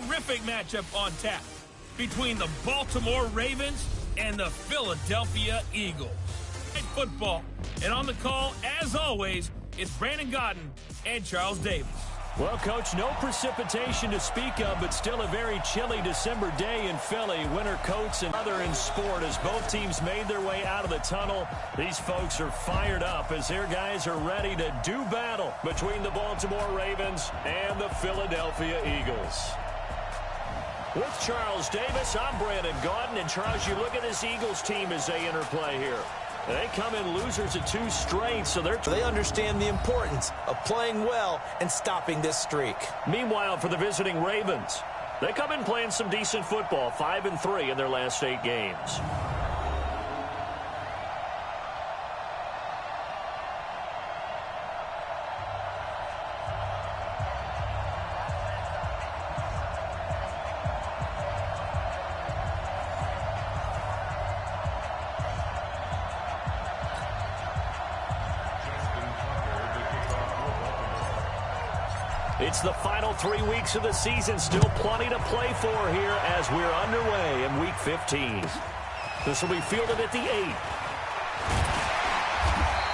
terrific matchup on tap between the Baltimore Ravens and the Philadelphia Eagles. Football. And on the call, as always, it's Brandon Gaudin and Charles Davis. Well, Coach, no precipitation to speak of, but still a very chilly December day in Philly. Winter coats and other in sport as both teams made their way out of the tunnel. These folks are fired up as their guys are ready to do battle between the Baltimore Ravens and the Philadelphia Eagles. With Charles Davis, I'm Brandon Gaudin. And, Charles, you look at this Eagles team as they interplay here. They come in losers of 2 straight, so they understand the importance of playing well and stopping this streak. Meanwhile, for the visiting Ravens, they come in playing some decent football, 5-3 in their last 8 games. It's the final 3 weeks of the season. Still plenty to play for here as we're underway in Week 15. This will be fielded at the 8.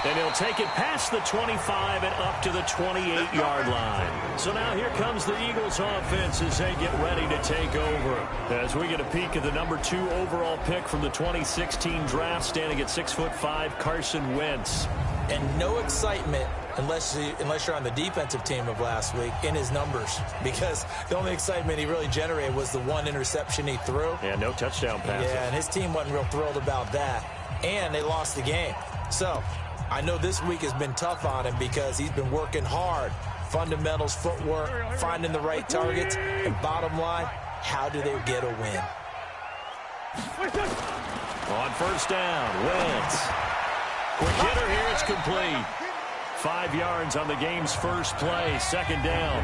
And he'll take it past the 25 and up to the 28-yard line. So now here comes the Eagles offense as they get ready to take over. As we get a peek at the number 2 overall pick from the 2016 draft, standing at 6'5", Carson Wentz. And no excitement unless you're on the defensive team of last week in his numbers, because the only excitement he really generated was the 1 interception he threw. Yeah, no touchdown passes. Yeah, and his team wasn't real thrilled about that. And they lost the game. So I know this week has been tough on him because he's been working hard. Fundamentals, footwork, finding the right targets. And bottom line, how do they get a win? On first down, Wentz. Quick hitter here, it's complete. 5 yards on the game's first play, second down.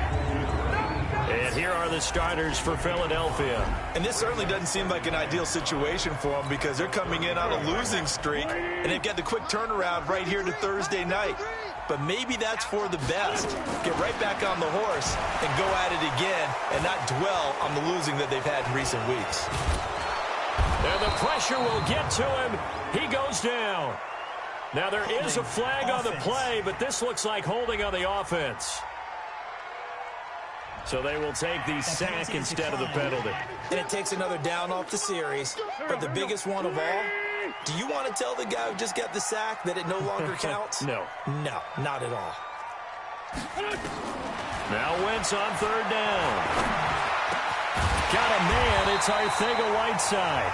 And here are the starters for Philadelphia. And this certainly doesn't seem like an ideal situation for them because they're coming in on a losing streak, and they've got the quick turnaround right here to Thursday night. But maybe that's for the best. Get right back on the horse and go at it again and not dwell on the losing that they've had in recent weeks. And the pressure will get to him. He goes down. Now, there is a flag on the play, but this looks like holding on the offense. So they will take the sack instead of the penalty. And it takes another down off the series. But the biggest one of all, do you want to tell the guy who just got the sack that it no longer counts? No. No, not at all. Now Wentz on third down. Got a man. It's Arcega-Whiteside.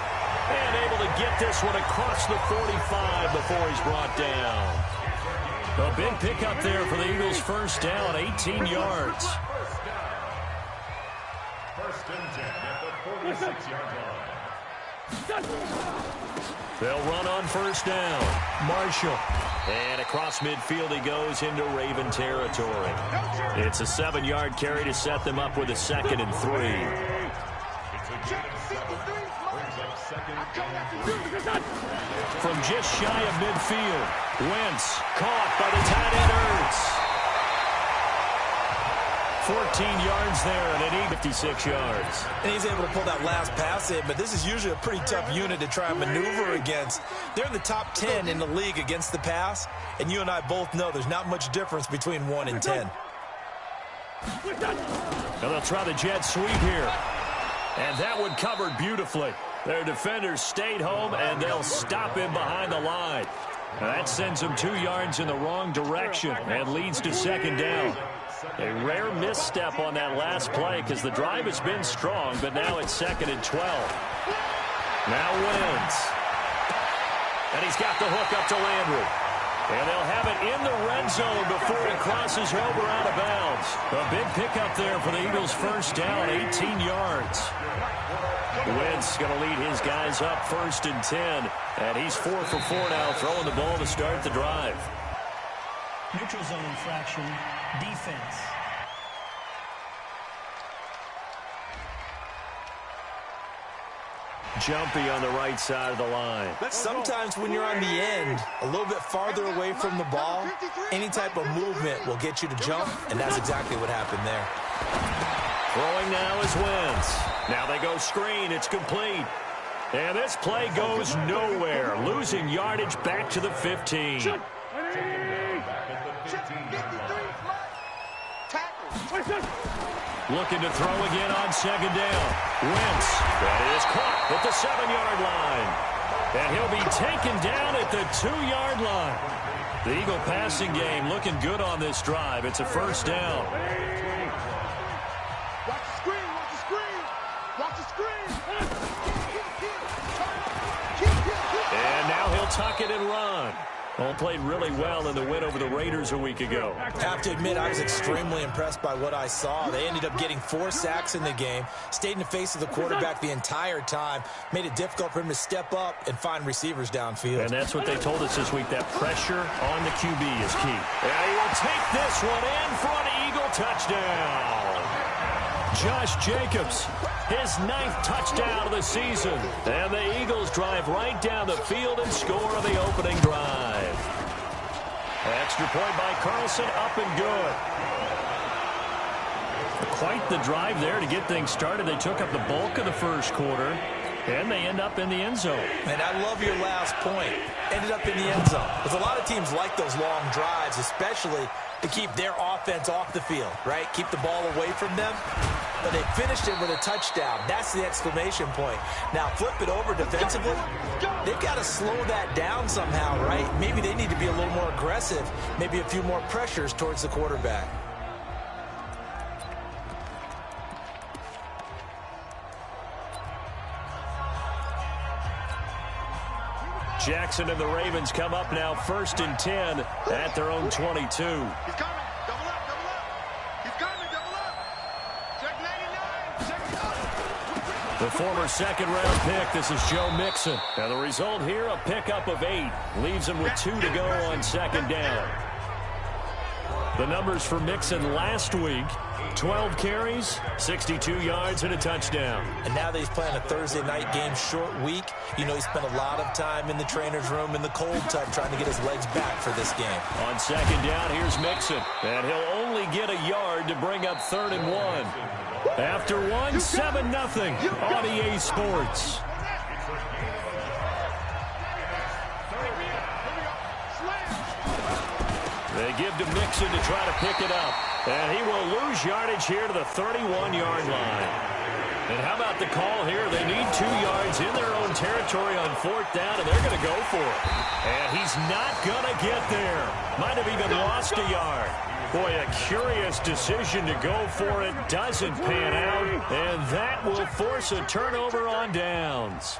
And able to get this one across the 45 before he's brought down. A big pickup there for the Eagles' first down, 18 yards. First and 10 at the 46-yard line. They'll run on first down. Marshall. And across midfield he goes into Raven territory. It's a 7-yard carry to set them up with a 2nd and 3. From just shy of midfield, Wentz caught by the tight end Ertz. 14 yards there and 56 yards. And he's able to pull that last pass in, but this is usually a pretty tough unit to try and maneuver against. They're in the top 10 in the league against the pass, and you and I both know there's not much difference between 1 and 10. And they'll try the jet sweep here. And that one covered beautifully. Their defenders stayed home, and they'll stop him behind the line. Now that sends him 2 yards in the wrong direction and leads to second down. A rare misstep on that last play because the drive has been strong, but now it's 2nd and 12. Now Wentz. And he's got the hook up to Landry. And they'll have it in the red zone before he crosses over out of bounds. A big pickup there for the Eagles' first down, 18 yards. Wentz going to lead his guys up 1st and 10. And he's 4 for 4 now, throwing the ball to start the drive. Neutral zone infraction, defense. Jumpy on the right side of the line. Sometimes when you're on the end, a little bit farther away from the ball, any type of movement will get you to jump, and that's exactly what happened there. Throwing now is Wentz. Now they go screen. It's complete. And this play goes nowhere. Losing yardage back to the 15. Looking to throw again on second down. Wentz. That is caught at the 7-yard line. And he'll be taken down at the 2-yard line. The Eagle passing game looking good on this drive. It's a first down. Watch the screen. Watch the screen. Watch the screen. And now he'll tuck it and run. All played really well in the win over the Raiders a week ago. I have to admit, I was extremely impressed by what I saw. They ended up getting 4 sacks in the game, stayed in the face of the quarterback the entire time, made it difficult for him to step up and find receivers downfield. And that's what they told us this week, that pressure on the QB is key. And he will take this one in for an Eagle touchdown. Josh Jacobs, his 9th touchdown of the season. And the Eagles drive right down the field and score on the opening drive. Extra point by Carlson, up and good. Quite the drive there to get things started. They took up the bulk of the first quarter, and they end up in the end zone. And I love your last point. Ended up in the end zone. Because a lot of teams like those long drives, especially to keep their offense off the field, right? Keep the ball away from them. But they finished it with a touchdown. That's the exclamation point. Now, flip it over defensively. They've got to slow that down somehow, right? Maybe they need to be a little more aggressive. Maybe a few more pressures towards the quarterback. Jackson and the Ravens come up now 1st and 10 at their own 22. He's coming. Double up. Double up. He's coming. Double up. Check 99. Check it out. The former second-round pick, this is Joe Mixon. And the result here, a pickup of 8. Leaves him with 2 to go on second down. The numbers for Mixon last week, 12 carries, 62 yards, and a touchdown. And now that he's playing a Thursday night game, short week, you know he spent a lot of time in the trainer's room in the cold tub trying to get his legs back for this game. On second down, here's Mixon. And he'll only get a yard to bring up 3rd and 1. After 1, 7-0 on EA Sports. They give to Mixon to try to pick it up. And he will lose yardage here to the 31-yard line. And how about the call here? They need 2 yards in their own territory on 4th down, and they're going to go for it. And he's not going to get there. Might have even lost a yard. Boy, a curious decision to go for it. Doesn't pan out, and that will force a turnover on downs.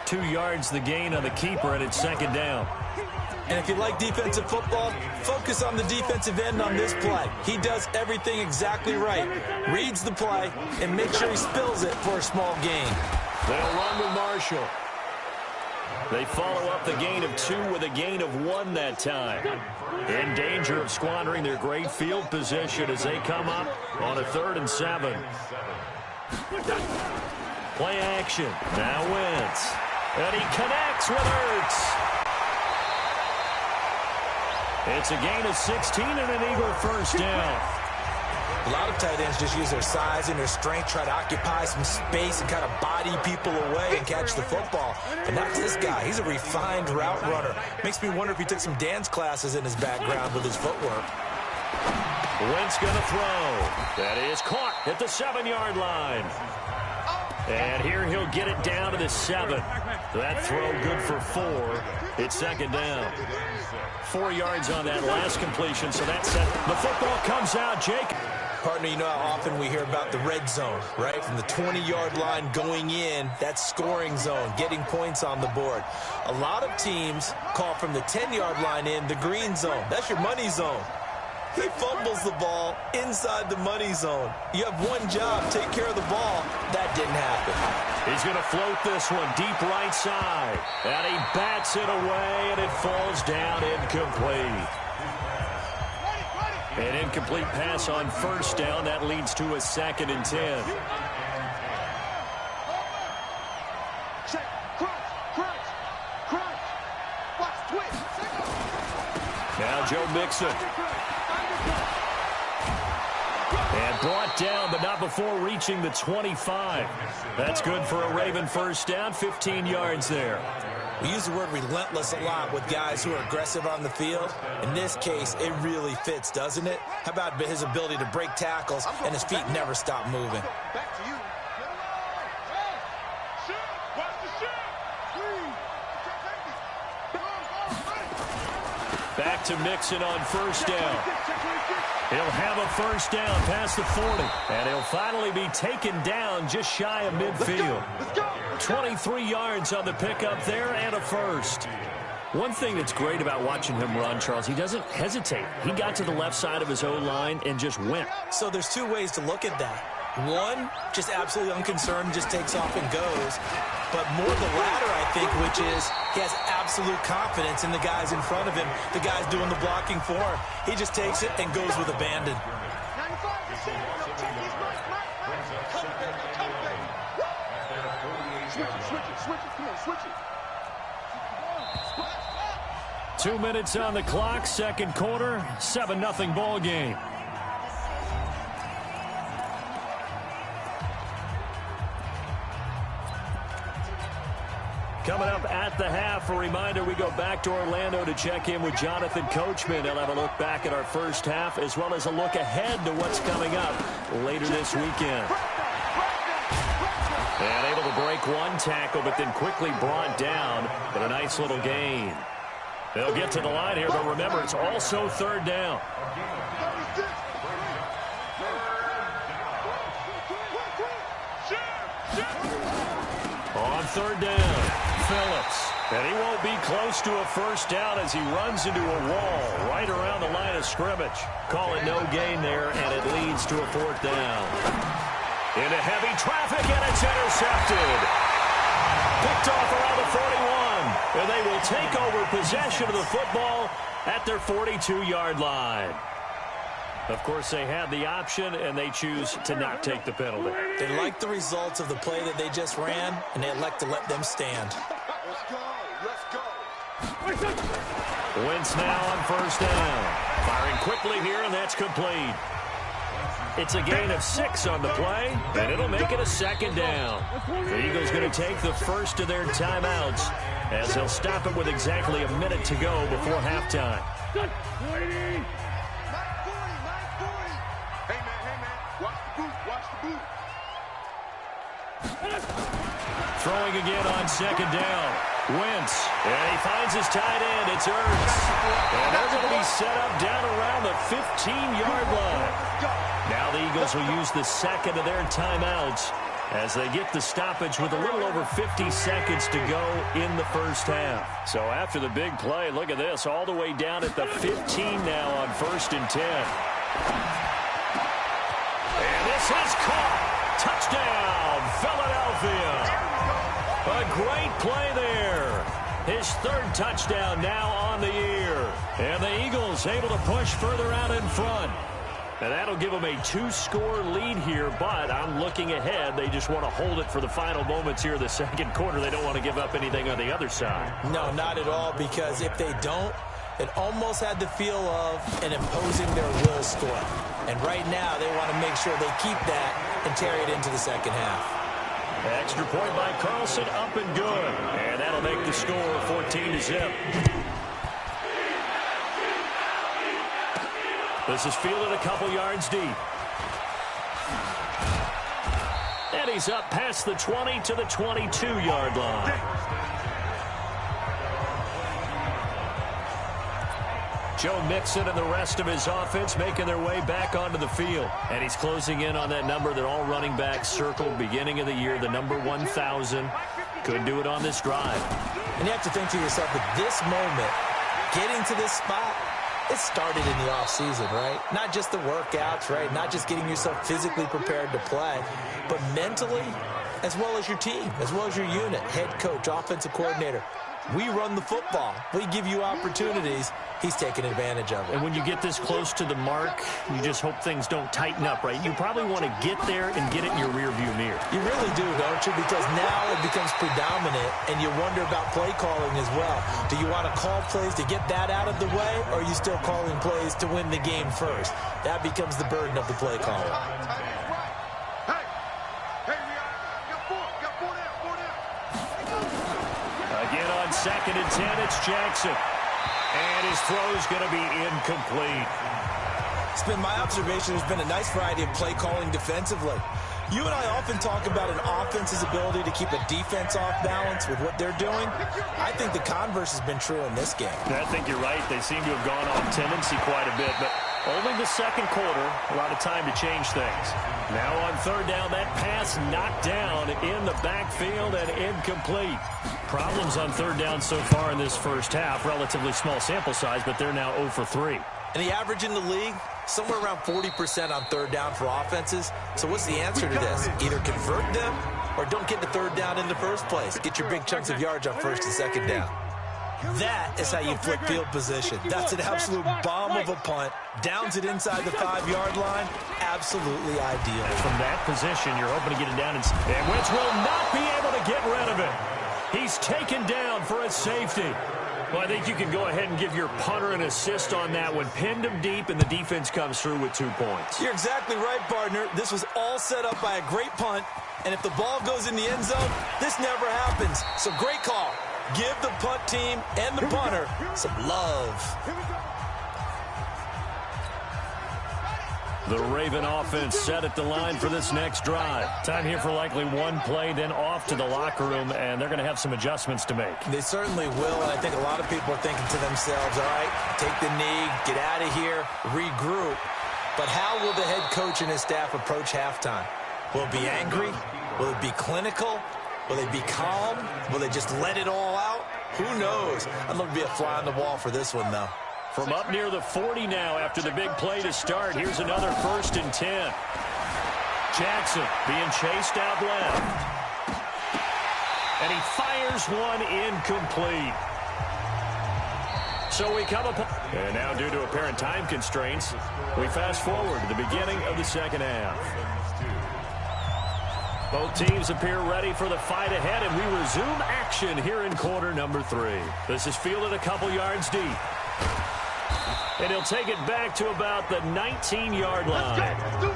2 yards the gain on the keeper, and it's second down. And if you like defensive football, focus on the defensive end on this play. He does everything exactly right. Reads the play and makes sure he spills it for a small gain. They'll run with Marshall. They follow up the gain of 2 with a gain of 1 that time. In danger of squandering their great field position as they come up on a 3rd and 7. Play action. Now Wentz. And he connects with Ertz. It's a gain of 16 and an Eagle first down. A lot of tight ends just use their size and their strength, try to occupy some space and kind of body people away and catch the football. But not this guy. He's a refined route runner. Makes me wonder if he took some dance classes in his background with his footwork. Wentz going to throw. That is caught at the 7-yard line. And here he'll get it down to the 7. That throw good for 4. It's second down. 4 yards on that last completion, so that's set. The football comes out, Jake. Partner, you know how often we hear about the red zone, right? From the 20-yard line going in, that's scoring zone, getting points on the board. A lot of teams call from the 10-yard line in the green zone. That's your money zone. He fumbles the ball inside the money zone. You have one job, take care of the ball. That didn't happen. He's going to float this one deep right side. And he bats it away, and it falls down incomplete. An incomplete pass on first down. That leads to a 2nd and 10. Check. Crunch. Crunch. Crunch. Watch twist. Joe Mixon. And brought down, but not before reaching the 25. That's good for a Raven first down, 15 yards there. We use the word relentless a lot with guys who are aggressive on the field. In this case, it really fits, doesn't it? How about his ability to break tackles and his feet never stop moving? Back to you. Shoot! Watch the shoot! Back to Mixon on first down. He'll have a first down past the 40. And he'll finally be taken down just shy of midfield. 23 yards on the pickup there and a first. One thing that's great about watching him run, Charles, he doesn't hesitate. He got to the left side of his O-line and just went. So there's two ways to look at that. One, just absolutely unconcerned, just takes off and goes. But more the latter, I think, which is he has absolute confidence in the guys in front of him, the guys doing the blocking for him. He just takes it and goes with abandon. 95%. Switch it. Come on, switch it. 2 minutes on the clock, second quarter, 7-0 ball game. Coming up at the half, a reminder, we go back to Orlando to check in with Jonathan Coachman. He'll have a look back at our first half as well as a look ahead to what's coming up later this weekend. And able to break one tackle, but then quickly brought down, but a nice little gain. They'll get to the line here, but remember, it's also third down. On third down, Phillips. And he won't be close to a first down as he runs into a wall right around the line of scrimmage. Call it no gain there, and it leads to a fourth down. Into heavy traffic, and it's intercepted. Picked off around the 41, and they will take over possession of the football at their 42-yard line. Of course, they have the option, and they choose to not take the penalty. They like the results of the play that they just ran, and they elect to let them stand. Let's go. Wentz now on first down. Firing quickly here, and that's complete. It's a gain of 6 on the play, and it'll make it a second down. The Eagles going to take the first of their timeouts as they'll stop it with exactly a minute to go before halftime. Hey, man. Watch the boot. Throwing again on second down. Wentz, and he finds his tight end. It's Ertz. And they're going to be set up down around the 15-yard line. Now the Eagles will use the second of their timeouts as they get the stoppage with a little over 50 seconds to go in the first half. So after the big play, look at this, all the way down at the 15 now on 1st and 10. And this is caught. Touchdown, Philadelphia. A great play there. His third touchdown now on the year. And the Eagles able to push further out in front. And that'll give them a 2-score lead here, but I'm looking ahead. They just want to hold it for the final moments here of the second quarter. They don't want to give up anything on the other side. No, not at all, because if they don't, it almost had the feel of an imposing their will score. And right now, they want to make sure they keep that and carry it into the second half. Extra point by Carlson, up and good. And that'll make the score 14-0. This is fielded a couple yards deep. And he's up past the 20 to the 22-yard line. Joe Mixon and the rest of his offense making their way back onto the field. And he's closing in on that number that all running backs circled beginning of the year, the number 1,000. Could do it on this drive. And you have to think to yourself, at this moment, getting to this spot, it started in the offseason, right? Not just the workouts, right? Not just getting yourself physically prepared to play, but mentally, as well as your team, as well as your unit, head coach, offensive coordinator. We run the football. We give you opportunities. He's taking advantage of it. And when you get this close to the mark, you just hope things don't tighten up, right? You probably want to get there and get it in your rearview mirror. You really do, don't you? Because now it becomes predominant, and you wonder about play calling as well. Do you want to call plays to get that out of the way, or are you still calling plays to win the game first? That becomes the burden of the play caller. Again on 2nd and 10, it's Jackson. And his throw's going to be incomplete. It's been my observation. There's been a nice variety of play calling defensively. You and I often talk about an offense's ability to keep a defense off balance with what they're doing. I think the converse has been true in this game. I think you're right. They seem to have gone off tendency quite a bit, but only the second quarter, a lot of time to change things. Now on 3rd down, that pass knocked down in the backfield and incomplete. Problems on 3rd down so far in this first half. Relatively small sample size, but they're now 0 for 3. And the average in the league, somewhere around 40% on 3rd down for offenses. So what's the answer to this? Either convert them or don't get the 3rd down in the first place. Get your big chunks of yards on 1st and 2nd down. That is how you flip field position. That's an absolute bomb of a punt. Downs it inside the 5-yard line. Absolutely ideal. From that position, you're hoping to get it down. And Wentz will not be able to get rid of it. He's taken down for a safety. Well, I think you can go ahead and give your punter an assist on that one. Pinned him deep, and the defense comes through with 2 points. You're exactly right, partner. This was all set up by a great punt. And if the ball goes in the end zone, this never happens. So great call. Give the punt team and the punter some love. The Raven offense set at the line for this next drive. Time here for likely one play, then off to the locker room, and they're going to have some adjustments to make. They certainly will, and I think a lot of people are thinking to themselves, all right, take the knee, get out of here, regroup. But how will the head coach and his staff approach halftime? Will it be angry? Will it be clinical? Will they be calm? Will they just let it all out? Who knows? I'd love to be a fly on the wall for this one, though. From up near the 40 now after the big play to start. Here's another 1st and 10. Jackson being chased out left. And he fires one incomplete. So we come up. And now due to apparent time constraints, we fast forward to the beginning of the second half. Both teams appear ready for the fight ahead, and we resume action here in quarter number 3. This is fielded a couple yards deep. And he'll take it back to about the 19-yard line. Let's do this.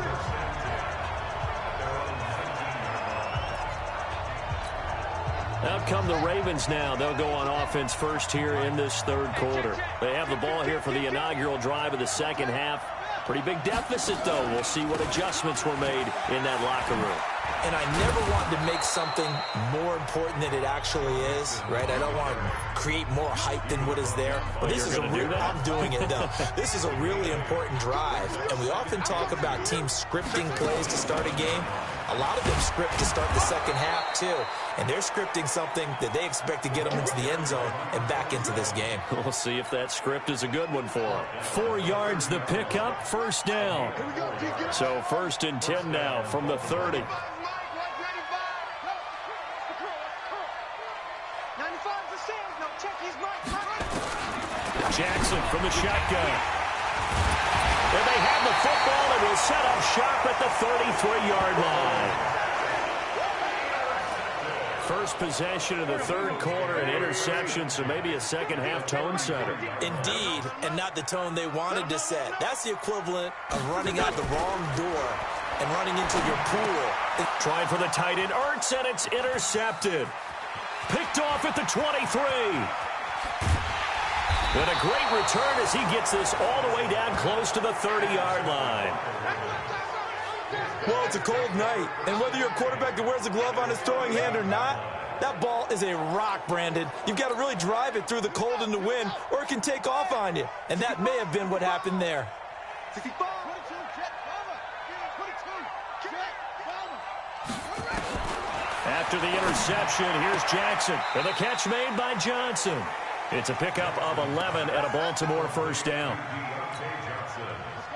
Out come the Ravens now. They'll go on offense first here in this 3rd quarter. They have the ball here for the inaugural drive of the second half. Pretty big deficit, though. We'll see what adjustments were made in that locker room. And I never want to make something more important than it actually is, right? I don't want to create more hype than what is there. But this is a real, I'm doing it, though. This is a really important drive. And we often talk about teams scripting plays to start a game. A lot of them script to start the second half, too. And they're scripting something that they expect to get them into the end zone and back into this game. We'll see if that script is a good one for them. 4 yards the pickup, 1st down. So 1st and 10 now from the 30. Jackson from the shotgun. And they have the football and will set up shop at the 33-yard line. First possession of the 3rd quarter, an interception, so maybe a second-half tone setter. Indeed, and not the tone they wanted to set. That's the equivalent of running out the wrong door and running into your pool. Trying for the tight end, Ertz, and it's intercepted. Picked off at the 23. And a great return as he gets this all the way down close to the 30-yard line. Well, it's a cold night, and whether you're a quarterback that wears a glove on his throwing hand or not, that ball is a rock, Brandon. You've got to really drive it through the cold and the wind, or it can take off on you. And that may have been what happened there. After the interception, here's Jackson. And the catch made by Johnson. It's a pickup of 11 and a Baltimore 1st down.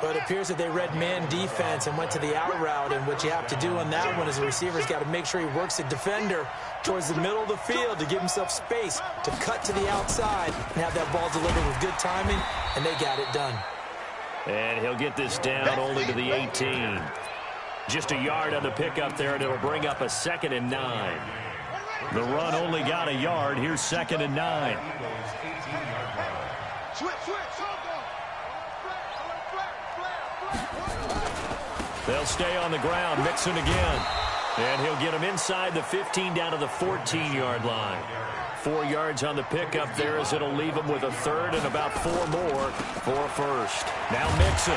Well, it appears that they read man defense and went to the out route, and what you have to do on that one is the receiver's got to make sure he works the defender towards the middle of the field to give himself space to cut to the outside and have that ball delivered with good timing, and they got it done. And he'll get this down only to the 18. Just a yard on the pickup there, and it'll bring up a 2nd and 9. The run only got a yard. Here's 2nd and 9. They'll stay on the ground. Mixon again. And he'll get him inside the 15 down to the 14-yard line. 4 yards on the pickup there as it'll leave him with a 3rd and about 4 more for a 1st. Now Mixon.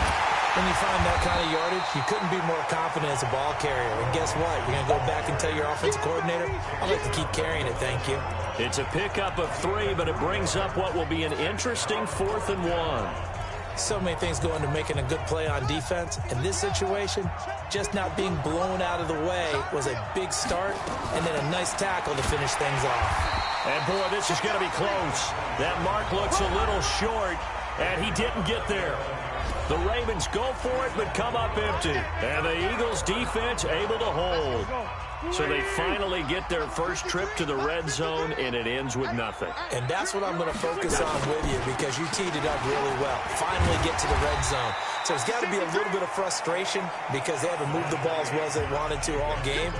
When you find that kind of yardage, you couldn't be more confident as a ball carrier. And guess what? You're going to go back and tell your offensive coordinator, I'd like to keep carrying it, thank you. It's a pickup of 3, but it brings up what will be an interesting 4th and 1. So many things go into making a good play on defense. In this situation, just not being blown out of the way was a big start, and then a nice tackle to finish things off. And, boy, this is going to be close. That mark looks a little short, and he didn't get there. The Ravens go for it, but come up empty. And the Eagles' defense able to hold. So they finally get their first trip to the red zone, and it ends with nothing. And that's what I'm going to focus on with you, because you teed it up really well. Finally get to the red zone. So there's got to be a little bit of frustration because they haven't moved the ball as well as they wanted to all game.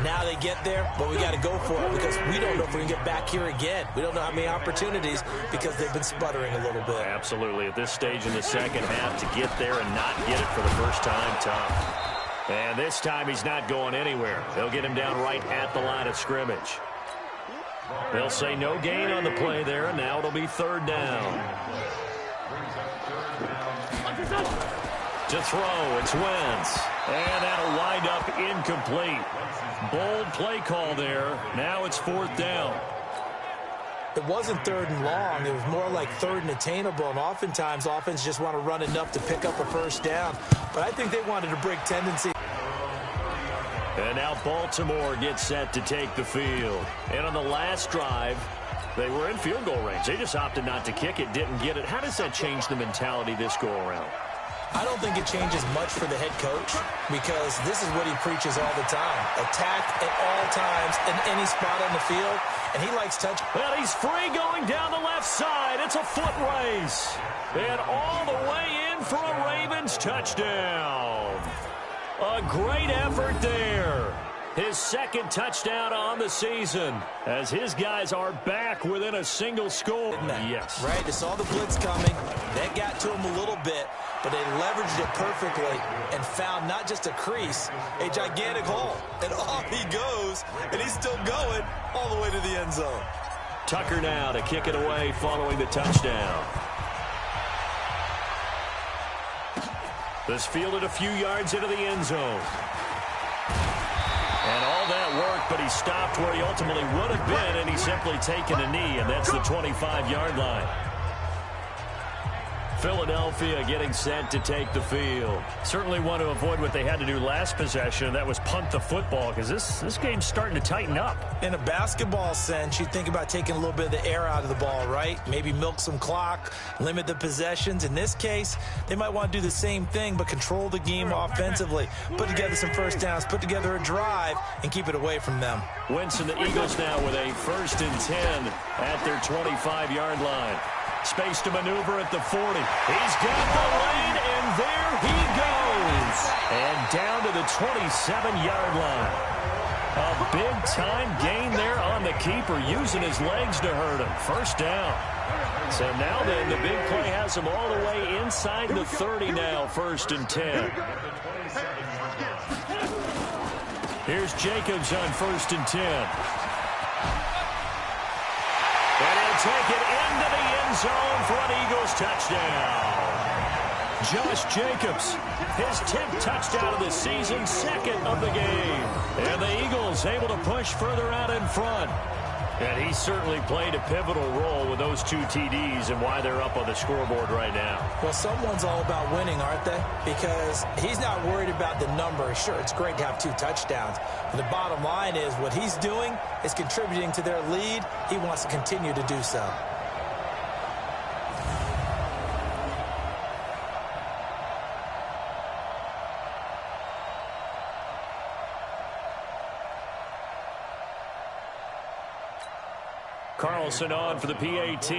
Now they get there, but we got to go for it because we don't know if we can get back here again. We don't know how many opportunities because they've been sputtering a little bit. Absolutely. At this stage in the second half, to get there and not get it for the first time, tough. And this time he's not going anywhere. They'll get him down right at the line of scrimmage. They'll say no gain on the play there, and now it'll be 3rd down. To throw, it's Wentz. And that'll wind up incomplete. Bold play call there. Now it's 4th down. It wasn't 3rd and long. It was more like 3rd and attainable, and oftentimes offense just want to run enough to pick up a 1st down. But I think they wanted to break tendency. And now Baltimore gets set to take the field. And on the last drive, they were in field goal range. They just opted not to kick it, didn't get it. How does that change the mentality this go-around? I don't think it changes much for the head coach because this is what he preaches all the time. Attack at all times in any spot on the field, and he likes touch. Well, he's free going down the left side. It's a foot race. And all the way in for a Ravens touchdown. A great effort there. His 2nd touchdown on the season as his guys are back within a single score. Yes. Right, they saw the blitz coming. That got to him a little bit, but they leveraged it perfectly and found not just a crease, a gigantic hole. And off he goes, and he's still going all the way to the end zone. Tucker now to kick it away following the touchdown. This fielded a few yards into the end zone. And all that work, but he stopped where he ultimately would have been, and he's simply taken a knee, and that's the 25-yard line. Philadelphia getting set to take the field. Certainly want to avoid what they had to do last possession, and that was punt the football, because this game's starting to tighten up. In a basketball sense, you think about taking a little bit of the air out of the ball, right? Maybe milk some clock, limit the possessions. In this case, they might want to do the same thing, but control the game offensively. Put together some 1st downs, put together a drive, and keep it away from them. Wentz and the Eagles now with a 1st and 10 at their 25-yard line. Space to maneuver at the 40. He's got the lane, and there he goes. And down to the 27-yard line. A big-time gain there on the keeper, using his legs to hurt him. 1st down. So now then, the big play has him all the way inside the 30 now, 1st and 10. Here's Jacobs on 1st and 10. And he'll take it into the end zone for an Eagles touchdown. Josh Jacobs, his 10th touchdown of the season, 2nd of the game. And the Eagles able to push further out in front. And he certainly played a pivotal role with those 2 TDs and why they're up on the scoreboard right now. Well, someone's all about winning, aren't they? Because he's not worried about the number. Sure, it's great to have 2 touchdowns. But the bottom line is what he's doing is contributing to their lead. He wants to continue to do so. Carlson on for the PAT.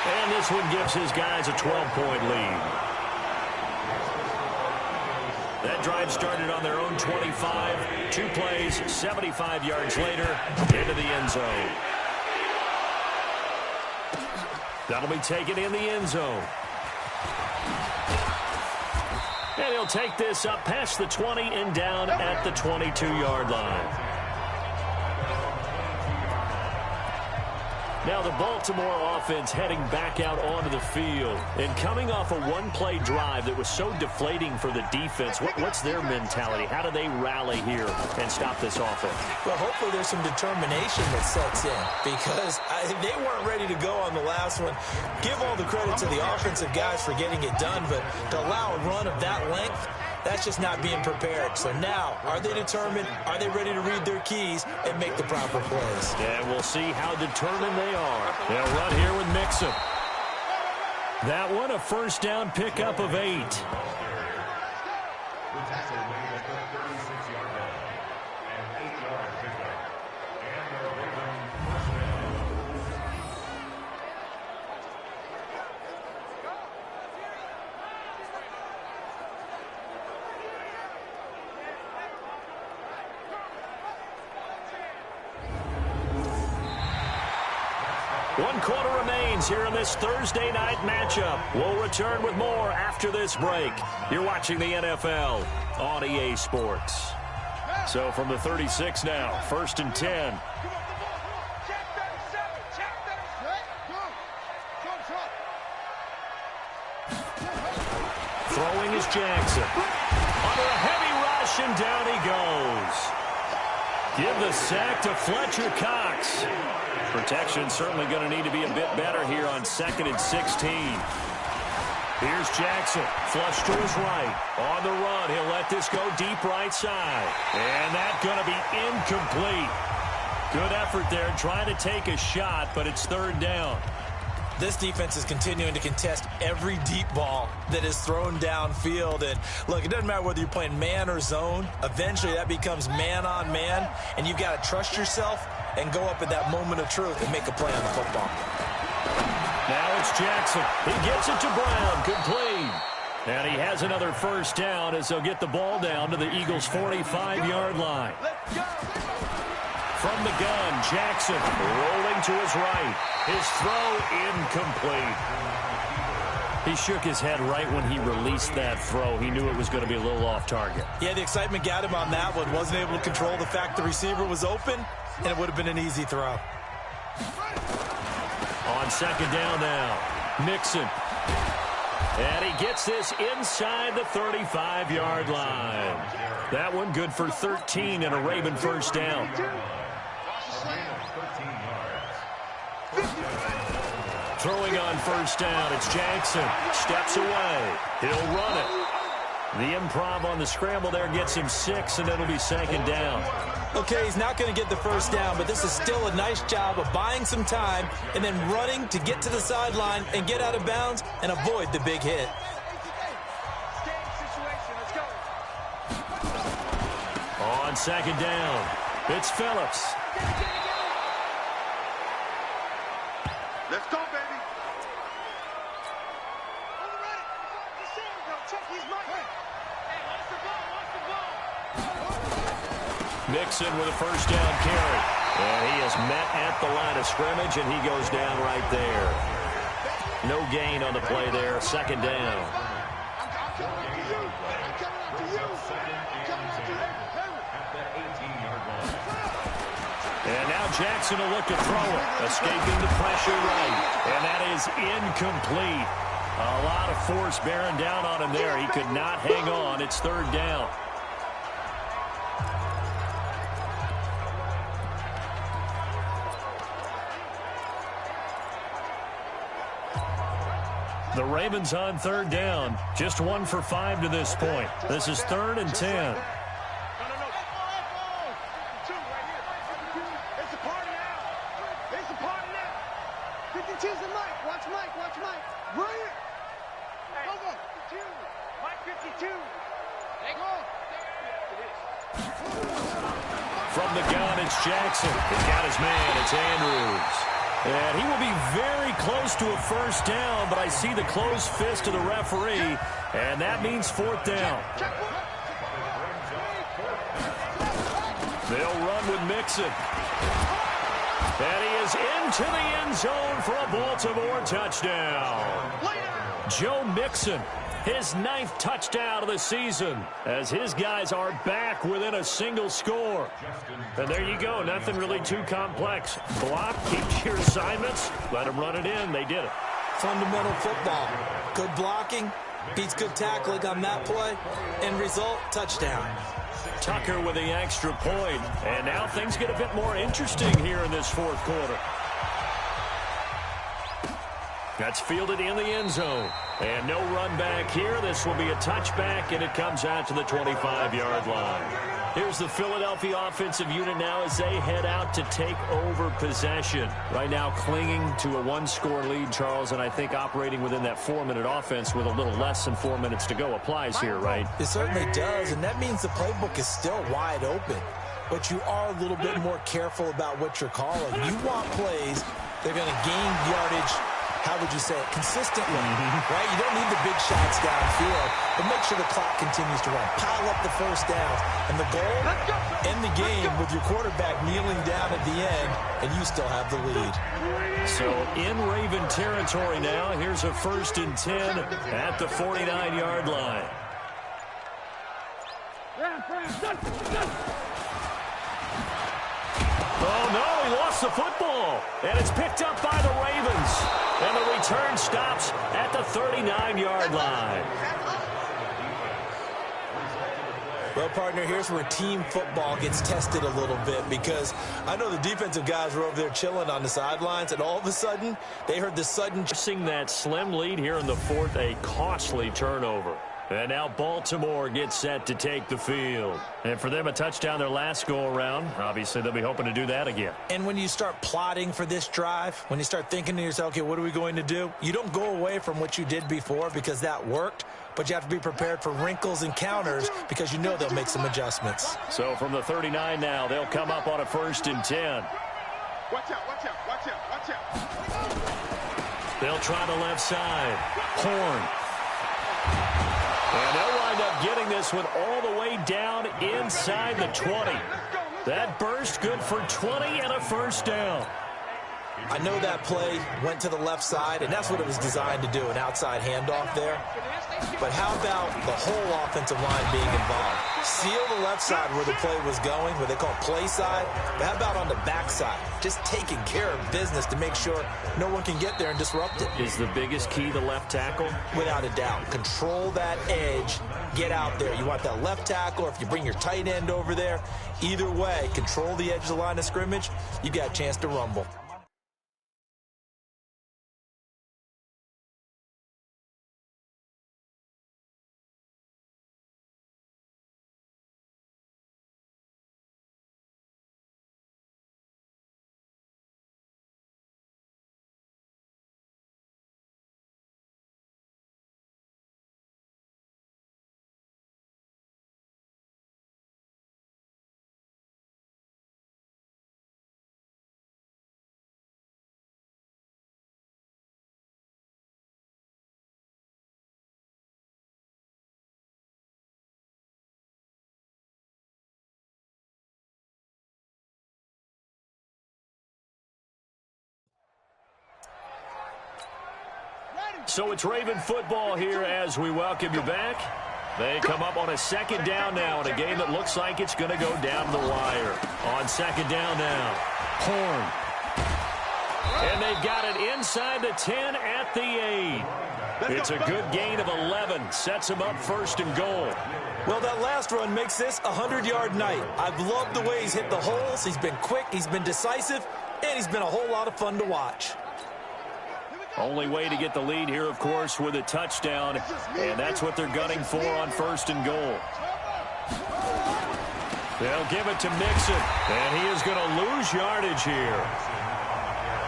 And this one gives his guys a 12-point lead. That drive started on their own 25. 2 plays, 75 yards later, into the end zone. That'll be taken in the end zone. And he'll take this up past the 20 and down at the 22-yard line. Now the Baltimore offense heading back out onto the field. And coming off a one-play drive that was so deflating for the defense, what's their mentality? How do they rally here and stop this offense? Well, hopefully there's some determination that sets in because they weren't ready to go on the last one. Give all the credit to the offensive guys for getting it done, but to allow a run of that length, that's just not being prepared. So now, are they determined? Are they ready to read their keys and make the proper plays? And we'll see how determined they are. They'll run here with Mixon. That one, a first down pickup of 8. One quarter remains here in this Thursday night matchup. We'll return with more after this break. You're watching the NFL on EA Sports. So from the 36 now, 1st and 10. Throwing is Jackson. Under a heavy rush, and down he goes. Give the sack to Fletcher Cox. Protection certainly going to need to be a bit better here on 2nd and 16. Here's Jackson, flush to his right. On the run, he'll let this go deep right side. And that's going to be incomplete. Good effort there, trying to take a shot, but it's 3rd down. This defense is continuing to contest every deep ball that is thrown downfield. And look, it doesn't matter whether you're playing man or zone. Eventually, that becomes man on man, and you've got to trust yourself and go up at that moment of truth and make a play on the football. Now it's Jackson. He gets it to Brown, complete. And he has another first down as they'll get the ball down to the Eagles' 45-yard line. From the gun, Jackson rolling to his right. His throw incomplete. He shook his head right when he released that throw. He knew it was going to be a little off target. Yeah, the excitement got him on that one. Wasn't able to control the fact the receiver was open, and it would have been an easy throw. On 2nd down now, Mixon. And he gets this inside the 35-yard line. That one good for 13 and a Raven first down. Throwing on first down, it's Jackson. Steps away. He'll run it. The improv on the scramble there gets him 6, and it'll be 2nd down. Okay, he's not going to get the first down, but this is still a nice job of buying some time and then running to get to the sideline and get out of bounds and avoid the big hit. On 2nd down, it's Phillips. Let's go, baby. Mixon with a first down carry. And he is met at the line of scrimmage, and he goes down right there. No gain on the play there, 2nd down. And now Jackson will look to throw it, escaping the pressure right. And that is incomplete. A lot of force bearing down on him there. He could not hang on. It's 3rd down. The Ravens on 3rd down. Just 1 for 5 to this point. This is 3rd and 10. From the gun, it's Jackson. He's got his man. It's Andrews. And he will be very close to a first down, but I see the closed fist of the referee, and that means fourth down. They'll run with Mixon. And he is into the end zone for a Baltimore touchdown. Joe Mixon, his 9th touchdown of the season, as his guys are back within a single score. And there you go, nothing really too complex. Block, keep your assignments, let them run it in. They did it. Fundamental football. Good blocking, beats good tackling on that play. End result, touchdown. Tucker with the extra point. And now things get a bit more interesting here in this fourth quarter. That's fielded in the end zone. And no run back here. This will be a touchback, and it comes out to the 25-yard line. Here's the Philadelphia offensive unit now as they head out to take over possession. Right now clinging to a one-score lead, Charles, and I think operating within that 4-minute offense with a little less than 4 minutes to go applies here, right? It certainly does, and that means the playbook is still wide open. But you are a little bit more careful about what you're calling. You want plays that are going to gain yardage, how would you say it, consistently, right? You don't need the big shots downfield, but make sure the clock continues to run. Pile up the first downs, and the goal, end the game with your quarterback kneeling down at the end, and you still have the lead. So in Raven territory now, here's a 1st and 10 at the 49-yard line. Oh, no, he lost the football, and it's picked up by the Ravens. And the return stops at the 39-yard line. Well, partner, here's where team football gets tested a little bit, because I know the defensive guys were over there chilling on the sidelines, and all of a sudden, they heard the sudden... Seeing that slim lead here in the fourth, a costly turnover. And now Baltimore gets set to take the field. And for them, a touchdown their last go-around. Obviously, they'll be hoping to do that again. And when you start plotting for this drive, when you start thinking to yourself, okay, what are we going to do? You don't go away from what you did before because that worked, but you have to be prepared for wrinkles and counters because you know they'll make some adjustments. So from the 39 now, they'll come up on a 1st and 10. Watch out, watch out, watch out, watch out. They'll try the left side. Horn. And they'll wind up getting this one all the way down inside the 20. That burst good for 20 and a first down. I know that play went to the left side, and that's what it was designed to do, an outside handoff there. But how about the whole offensive line being involved? Seal the left side where the play was going, what they call play side. But how about on the back side? Just taking care of business to make sure no one can get there and disrupt it. Is the biggest key the left tackle? Without a doubt. Control that edge. Get out there. You want that left tackle, or if you bring your tight end over there, either way, control the edge of the line of scrimmage, you got a chance to rumble. So it's Raven football here as we welcome you back. They come up on a 2nd down now in a game that looks like it's going to go down the wire. On 2nd down now, Horn. And they've got it inside the 10 at the 8. It's a good gain of 11. Sets them up 1st and goal. Well, that last run makes this a 100-yard night. I've loved the way he's hit the holes. He's been quick, he's been decisive, and he's been a whole lot of fun to watch. Only way to get the lead here, of course, with a touchdown, and that's what they're gunning for on 1st and goal. They'll give it to Mixon, and he is going to lose yardage here.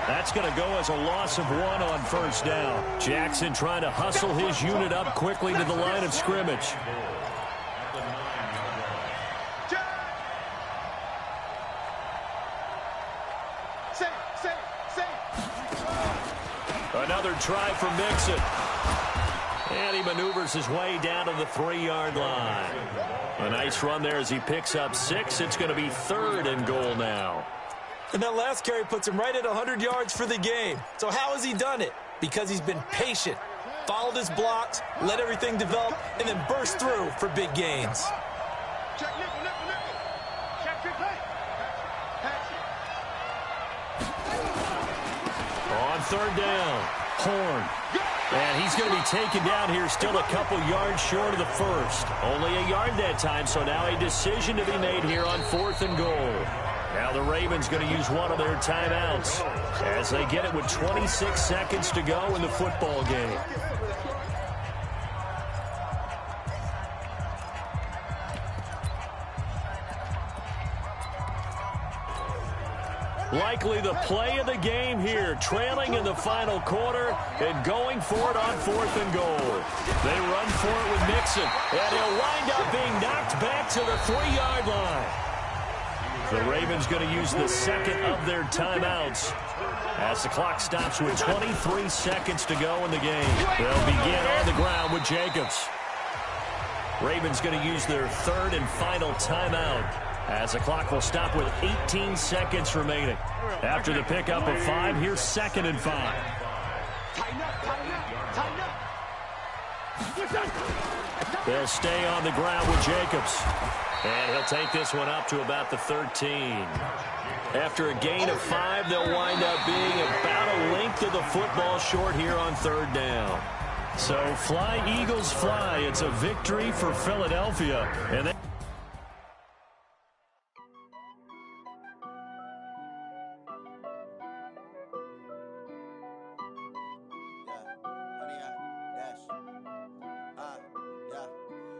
That's going to go as a loss of 1 on 1st down. Jackson trying to hustle his unit up quickly to the line of scrimmage. Another try for Mixon. And he maneuvers his way down to the 3-yard line. A nice run there as he picks up 6. It's going to be 3rd and goal now. And that last carry puts him right at 100 yards for the game. So how has he done it? Because he's been patient, followed his blocks, let everything develop, and then burst through for big gains. Check nickel, nickel, nickel. Check your play. Pass it. On 3rd down, Horn. And he's going to be taken down here, still a couple yards short of the first. Only a yard that time, so now a decision to be made here on 4th and goal. Now the Ravens going to use one of their timeouts as they get it with 26 seconds to go in the football game. Likely the play of the game here, trailing in the final quarter and going for it on 4th and goal. They run for it with Mixon, and he'll wind up being knocked back to the 3-yard line. The Ravens going to use the second of their timeouts as the clock stops with 23 seconds to go in the game. They'll begin on the ground with Jacobs. Ravens going to use their 3rd and final timeout as the clock will stop with 18 seconds remaining. After the pickup of 5, here's 2nd and 5. They'll stay on the ground with Jacobs. And he'll take this one up to about the 13. After a gain of 5, they'll wind up being about a length of the football short here on 3rd down. So fly, Eagles, fly. It's a victory for Philadelphia. And they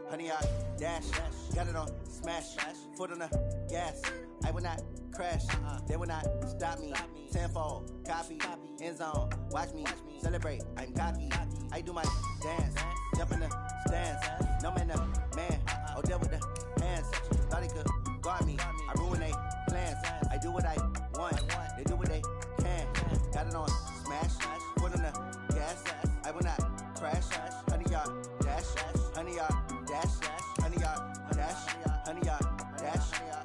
Honey, I dash, got it on smash, foot on the gas. I will not crash, they will not stop me. Tenfold, copy, end zone, watch me celebrate. I'm cocky, I do my dance, jump in the stands. No man, man, oh, deal with the hands. Thought he could guard me, I ruin they plans. I do what I want, they do what they can. Got it on smash, foot on the gas. I will not crash, honey, y'all dash, honey, y'all.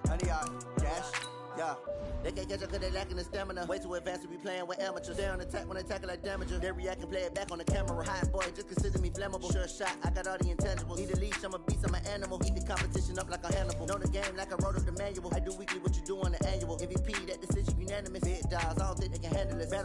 Honey, yeah. They can't catch up cause they lacking the stamina. Way too advanced to be playing with amateurs. They on attack when they tackle like damager. They react and play it back on the camera. Hot boy, just consider me flammable. Sure shot, I got all the intangibles. Need a leash, I'm a beast, I'm an animal. Eat the competition up like a Hannibal. Know the game like I wrote up the manual. I do weekly what you do on the annual. MVP, that decision unanimous. Big dogs, I don't think they can handle it. Battle